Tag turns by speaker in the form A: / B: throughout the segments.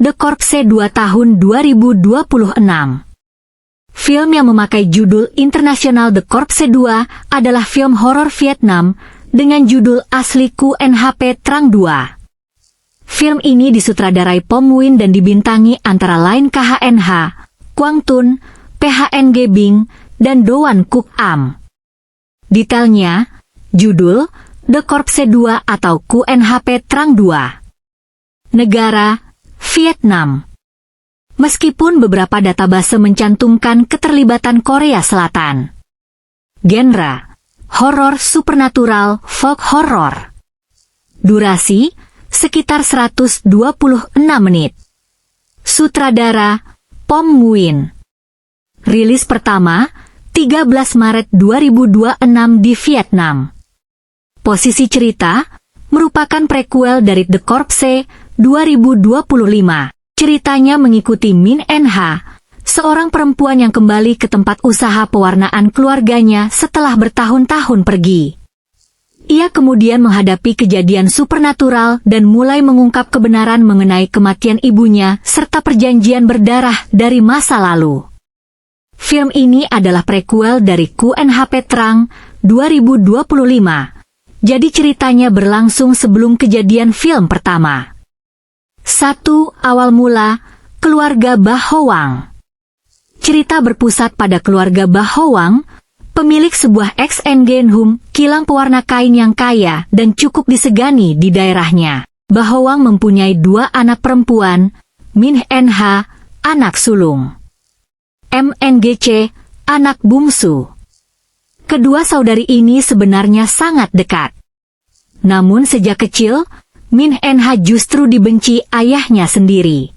A: The Corpse 2 tahun 2026. Film yang memakai judul internasional The Corpse 2 adalah film horor Vietnam dengan judul asli QNHP Trang 2. Film ini disutradarai Phom Nguyen dan dibintangi antara lain KHNH, Quang Tuan, PHNG Binh, dan Doan Kuk Am. Detailnya, judul The Corpse 2 atau QNHP Trang 2. Negara Vietnam. Meskipun beberapa database mencantumkan keterlibatan Korea Selatan. Genre horor supernatural folk horror. Durasi sekitar 126 menit. Sutradara Phom Nguyen. Rilis pertama 13 Maret 2026 di Vietnam. Posisi cerita merupakan prequel dari The Corpse 2025. Ceritanya mengikuti Min NH, seorang perempuan yang kembali ke tempat usaha pewarnaan keluarganya setelah bertahun-tahun pergi. Ia kemudian menghadapi kejadian supernatural dan mulai mengungkap kebenaran mengenai kematian ibunya serta perjanjian berdarah dari masa lalu. Film ini adalah prequel dari QNHP Trang 2025, jadi ceritanya berlangsung sebelum kejadian film pertama. 1. Awal mula, keluarga Bah Ho Wang. Cerita berpusat pada keluarga Bah Ho Wang, pemilik sebuah ex-Nguyen Hum, kilang pewarna kain yang kaya dan cukup disegani di daerahnya. Bah Ho Wang mempunyai 2 anak perempuan, Min NH, anak sulung, MNGC, anak bungsu. Kedua saudari ini sebenarnya sangat dekat. Namun sejak kecil, Min NH justru dibenci ayahnya sendiri.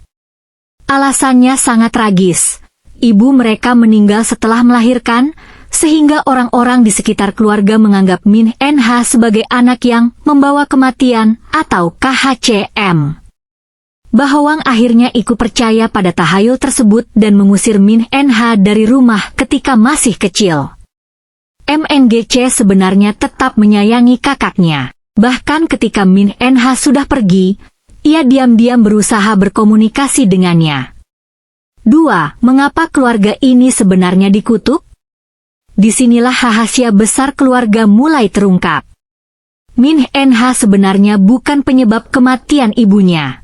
A: Alasannya sangat tragis. Ibu mereka meninggal setelah melahirkan, sehingga orang-orang di sekitar keluarga menganggap Min NH sebagai anak yang membawa kematian atau KHCM. Bah Ho Wang akhirnya ikut percaya pada tahayul tersebut dan mengusir Min NH dari rumah ketika masih kecil. MNGC sebenarnya tetap menyayangi kakaknya. Bahkan ketika Min NH sudah pergi, ia diam-diam berusaha berkomunikasi dengannya. 2. Mengapa keluarga ini sebenarnya dikutuk? Disinilah rahasia besar keluarga mulai terungkap. Min NH sebenarnya bukan penyebab kematian ibunya.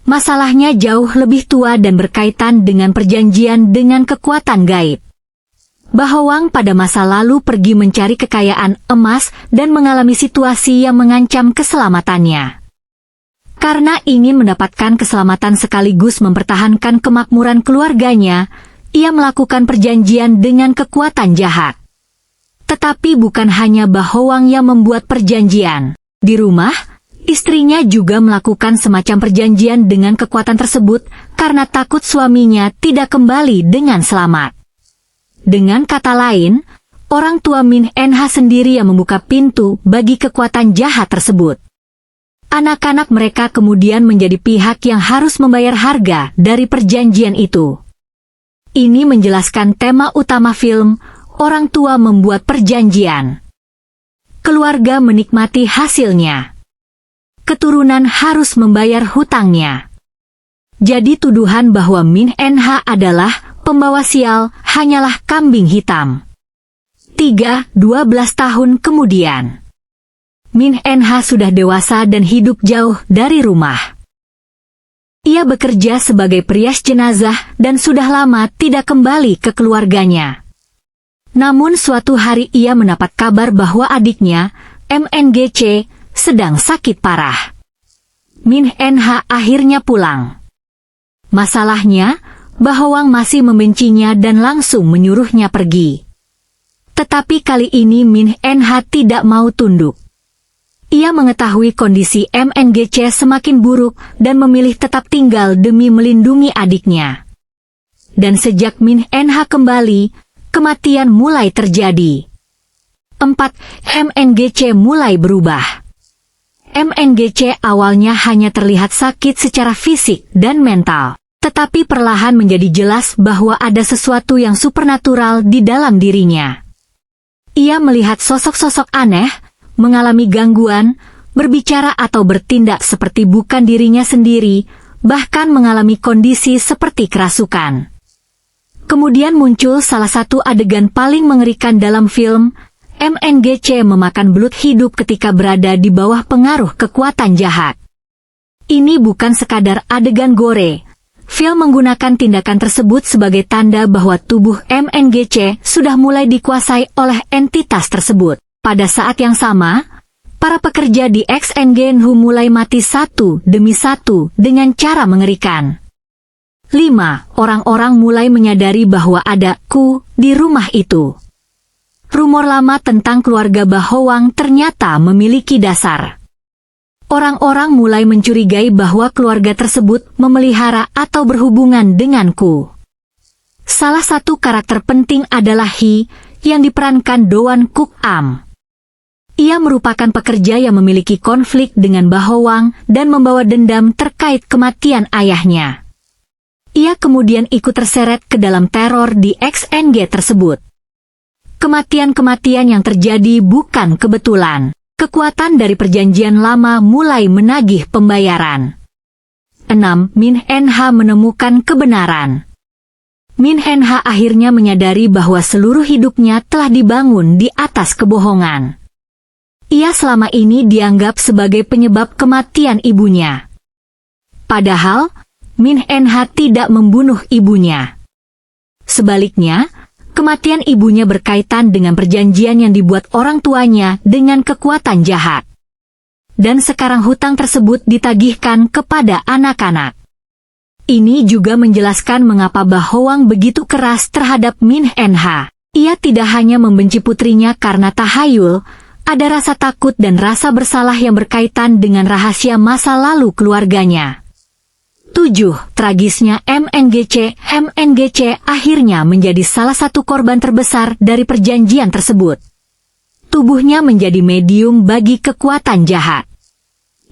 A: Masalahnya jauh lebih tua dan berkaitan dengan perjanjian dengan kekuatan gaib. Bah Ho Wang pada masa lalu pergi mencari kekayaan emas dan mengalami situasi yang mengancam keselamatannya. Karena ingin mendapatkan keselamatan sekaligus mempertahankan kemakmuran keluarganya, ia melakukan perjanjian dengan kekuatan jahat. Tetapi bukan hanya Bah Ho Wang yang membuat perjanjian. Di rumah, istrinya juga melakukan semacam perjanjian dengan kekuatan tersebut karena takut suaminya tidak kembali dengan selamat. Dengan kata lain, orang tua Min NH sendiri yang membuka pintu bagi kekuatan jahat tersebut. Anak-anak mereka kemudian menjadi pihak yang harus membayar harga dari perjanjian itu. Ini menjelaskan tema utama film, orang tua membuat perjanjian. Keluarga menikmati hasilnya. Keturunan harus membayar hutangnya. Jadi tuduhan bahwa Min NH adalah pembawa sial hanyalah kambing hitam. 3. 12 tahun kemudian. Min NH sudah dewasa dan hidup jauh dari rumah. Ia bekerja sebagai perias jenazah dan sudah lama tidak kembali ke keluarganya. Namun suatu hari ia mendapat kabar bahwa adiknya, MNGC, sedang sakit parah. Min NH akhirnya pulang. Masalahnya, Bah Ho Wang masih membencinya dan langsung menyuruhnya pergi. Tetapi kali ini Min NH tidak mau tunduk. Ia mengetahui kondisi MNGC semakin buruk dan memilih tetap tinggal demi melindungi adiknya. Dan sejak Min NH kembali, kematian mulai terjadi. 4. MNGC mulai berubah. MNGC awalnya hanya terlihat sakit secara fisik dan mental. Tetapi perlahan menjadi jelas bahwa ada sesuatu yang supernatural di dalam dirinya. Ia melihat sosok-sosok aneh, mengalami gangguan, berbicara atau bertindak seperti bukan dirinya sendiri, bahkan mengalami kondisi seperti kerasukan. Kemudian muncul salah satu adegan paling mengerikan dalam film. MNGC memakan belut hidup ketika berada di bawah pengaruh kekuatan jahat. Ini bukan sekadar adegan gore. Film menggunakan tindakan tersebut sebagai tanda bahwa tubuh MNGC sudah mulai dikuasai oleh entitas tersebut. Pada saat yang sama, para pekerja di XNGNHU mulai mati satu demi satu dengan cara mengerikan. 5. Orang-orang mulai menyadari bahwa ada ku di rumah itu. Rumor lama tentang keluarga Bahowang ternyata memiliki dasar. Orang-orang mulai mencurigai bahwa keluarga tersebut memelihara atau berhubungan dengan ku. Salah satu karakter penting adalah Hi, yang diperankan Doan Kuk Am. Ia merupakan pekerja yang memiliki konflik dengan Bahowang dan membawa dendam terkait kematian ayahnya. Ia kemudian ikut terseret ke dalam teror di XNG tersebut. Kematian-kematian yang terjadi bukan kebetulan. Kekuatan dari perjanjian lama mulai menagih pembayaran. 6. Min NH menemukan kebenaran. Min NH akhirnya menyadari bahwa seluruh hidupnya telah dibangun di atas kebohongan. Ia selama ini dianggap sebagai penyebab kematian ibunya. Padahal, Min NH tidak membunuh ibunya. Sebaliknya, kematian ibunya berkaitan dengan perjanjian yang dibuat orang tuanya dengan kekuatan jahat. Dan sekarang hutang tersebut ditagihkan kepada anak-anak. Ini juga menjelaskan mengapa Bahowang begitu keras terhadap Min NH. Ia tidak hanya membenci putrinya karena tahayul, ada rasa takut dan rasa bersalah yang berkaitan dengan rahasia masa lalu keluarganya. 7. Tragisnya MNGC. MNGC akhirnya menjadi salah satu korban terbesar dari perjanjian tersebut. Tubuhnya menjadi medium bagi kekuatan jahat.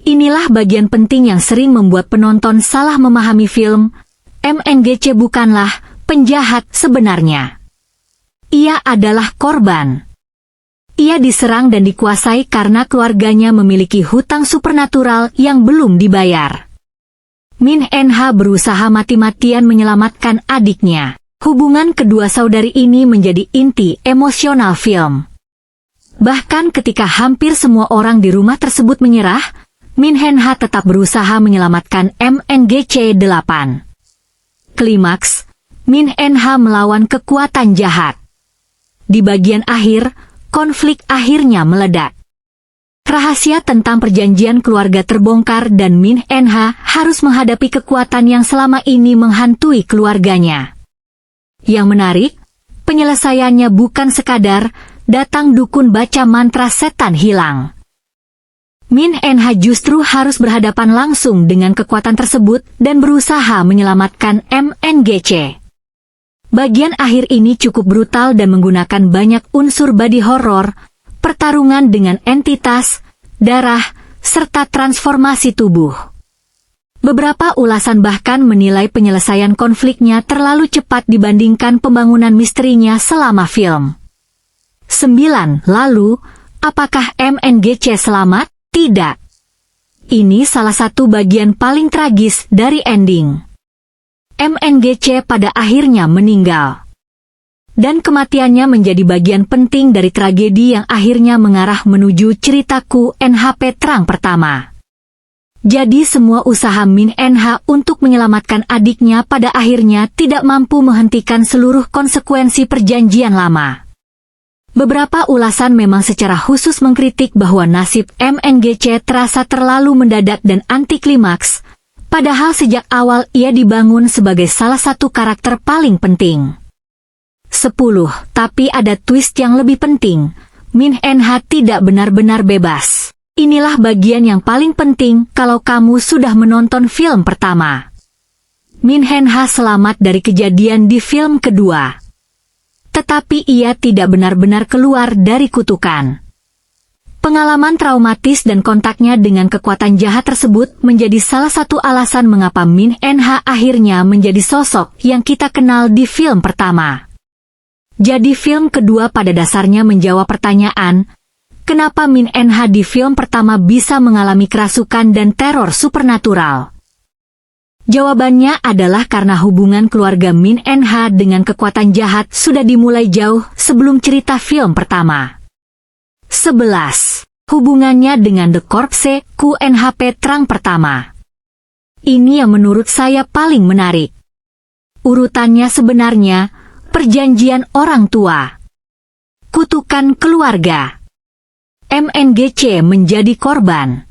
A: Inilah bagian penting yang sering membuat penonton salah memahami film. MNGC bukanlah penjahat sebenarnya. Ia adalah korban. Ia diserang dan dikuasai karena keluarganya memiliki hutang supernatural yang belum dibayar. Min NH berusaha mati-matian menyelamatkan adiknya. Hubungan kedua saudari ini menjadi inti emosional film. Bahkan ketika hampir semua orang di rumah tersebut menyerah, Min NH tetap berusaha menyelamatkan MNGC 8. Klimaks, Min NH melawan kekuatan jahat. Di bagian akhir, konflik akhirnya meledak. Rahasia tentang perjanjian keluarga terbongkar dan Min NH harus menghadapi kekuatan yang selama ini menghantui keluarganya. Yang menarik, penyelesaiannya bukan sekadar datang dukun baca mantra setan hilang. Min NH justru harus berhadapan langsung dengan kekuatan tersebut dan berusaha menyelamatkan MNGC. Bagian akhir ini cukup brutal dan menggunakan banyak unsur body horror, pertarungan dengan entitas, darah, serta transformasi tubuh. Beberapa ulasan bahkan menilai penyelesaian konfliknya terlalu cepat dibandingkan pembangunan misterinya selama film. 9. Lalu, apakah MNGC selamat? Tidak. Ini salah satu bagian paling tragis dari ending. MNGC pada akhirnya meninggal. Dan kematiannya menjadi bagian penting dari tragedi yang akhirnya mengarah menuju ceritaku NHP terang pertama. Jadi semua usaha Min NH untuk menyelamatkan adiknya pada akhirnya tidak mampu menghentikan seluruh konsekuensi perjanjian lama. Beberapa ulasan memang secara khusus mengkritik bahwa nasib MNGC terasa terlalu mendadak dan anti klimaks, padahal sejak awal ia dibangun sebagai salah satu karakter paling penting. 10. Tapi ada twist yang lebih penting. Min NH tidak benar-benar bebas. Inilah bagian yang paling penting kalau kamu sudah menonton film pertama. Min NH selamat dari kejadian di film kedua. Tetapi ia tidak benar-benar keluar dari kutukan. Pengalaman traumatis dan kontaknya dengan kekuatan jahat tersebut menjadi salah satu alasan mengapa Min NH akhirnya menjadi sosok yang kita kenal di film pertama. Jadi film kedua pada dasarnya menjawab pertanyaan, kenapa Min NH di film pertama bisa mengalami kerasukan dan teror supernatural? Jawabannya adalah karena hubungan keluarga Min NH dengan kekuatan jahat sudah dimulai jauh sebelum cerita film pertama. 11. Hubungannya dengan The Corpse QNHP Trang pertama. Ini yang menurut saya paling menarik. Urutannya sebenarnya, perjanjian orang tua, kutukan keluarga, MNGC menjadi korban.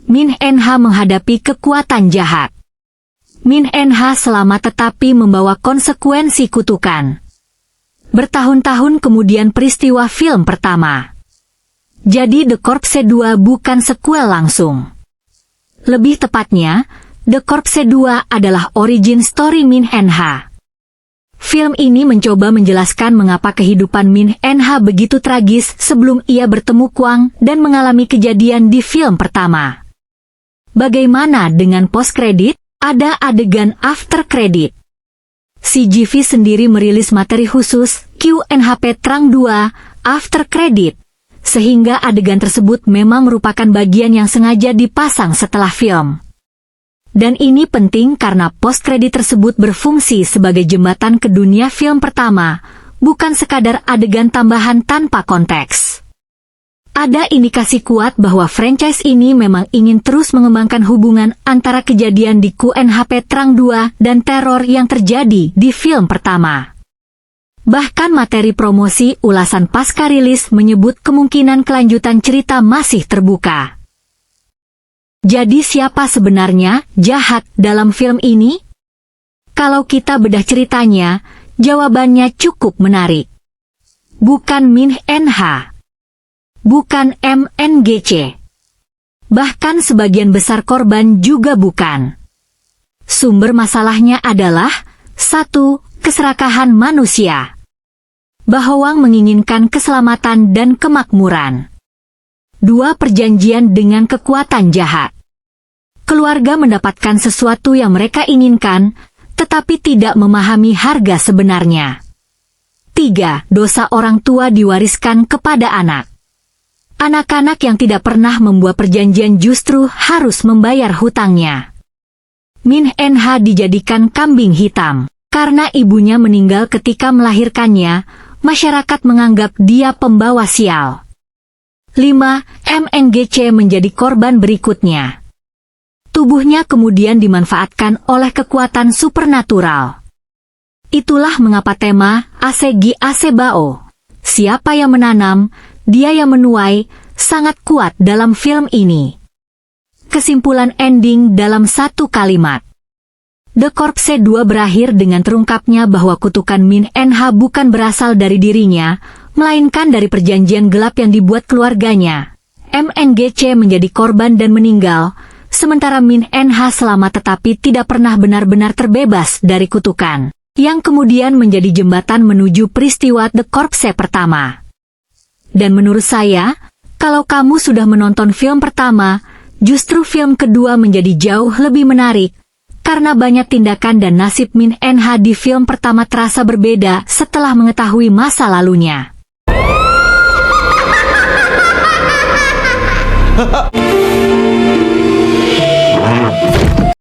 A: Min NH menghadapi kekuatan jahat. Min NH selamat tetapi membawa konsekuensi kutukan. Bertahun-tahun kemudian peristiwa film pertama. Jadi The Corpse 2 bukan sequel langsung. Lebih tepatnya, The Corpse 2 adalah origin story Min NH. Film ini mencoba menjelaskan mengapa kehidupan Min NH begitu tragis sebelum ia bertemu Kwang dan mengalami kejadian di film pertama. Bagaimana dengan post-credit? Ada adegan after credit. CGV sendiri merilis materi khusus QNHP Trang 2 after credit, sehingga adegan tersebut memang merupakan bagian yang sengaja dipasang setelah film. Dan ini penting karena post-credit tersebut berfungsi sebagai jembatan ke dunia film pertama, bukan sekadar adegan tambahan tanpa konteks. Ada indikasi kuat bahwa franchise ini memang ingin terus mengembangkan hubungan antara kejadian di QNHP Trang 2 dan teror yang terjadi di film pertama. Bahkan materi promosi ulasan pasca rilis menyebut kemungkinan kelanjutan cerita masih terbuka. Jadi siapa sebenarnya jahat dalam film ini? Kalau kita bedah ceritanya, jawabannya cukup menarik. Bukan Min NH. Bukan MNGC. Bahkan sebagian besar korban juga bukan. Sumber masalahnya adalah 1. Keserakahan manusia. Bahawang menginginkan keselamatan dan kemakmuran. 2. Perjanjian dengan kekuatan jahat. Keluarga mendapatkan sesuatu yang mereka inginkan, tetapi tidak memahami harga sebenarnya. 3. Dosa orang tua diwariskan kepada anak. Anak-anak yang tidak pernah membuat perjanjian justru harus membayar hutangnya. Min NH dijadikan kambing hitam. Karena ibunya meninggal ketika melahirkannya, masyarakat menganggap dia pembawa sial. 5. MNGC menjadi korban berikutnya. Tubuhnya kemudian dimanfaatkan oleh kekuatan supernatural. Itulah mengapa tema Asegi Asebao, siapa yang menanam, dia yang menuai, sangat kuat dalam film ini. Kesimpulan ending dalam satu kalimat. The Corpse 2 berakhir dengan terungkapnya bahwa kutukan Min NH bukan berasal dari dirinya, melainkan dari perjanjian gelap yang dibuat keluarganya. MNGC menjadi korban dan meninggal, sementara Min NH selamat tetapi tidak pernah benar-benar terbebas dari kutukan, yang kemudian menjadi jembatan menuju peristiwa The Corpse pertama. Dan menurut saya, kalau kamu sudah menonton film pertama, justru film kedua menjadi jauh lebih menarik, karena banyak tindakan dan nasib Min NH di film pertama terasa berbeda setelah mengetahui masa lalunya.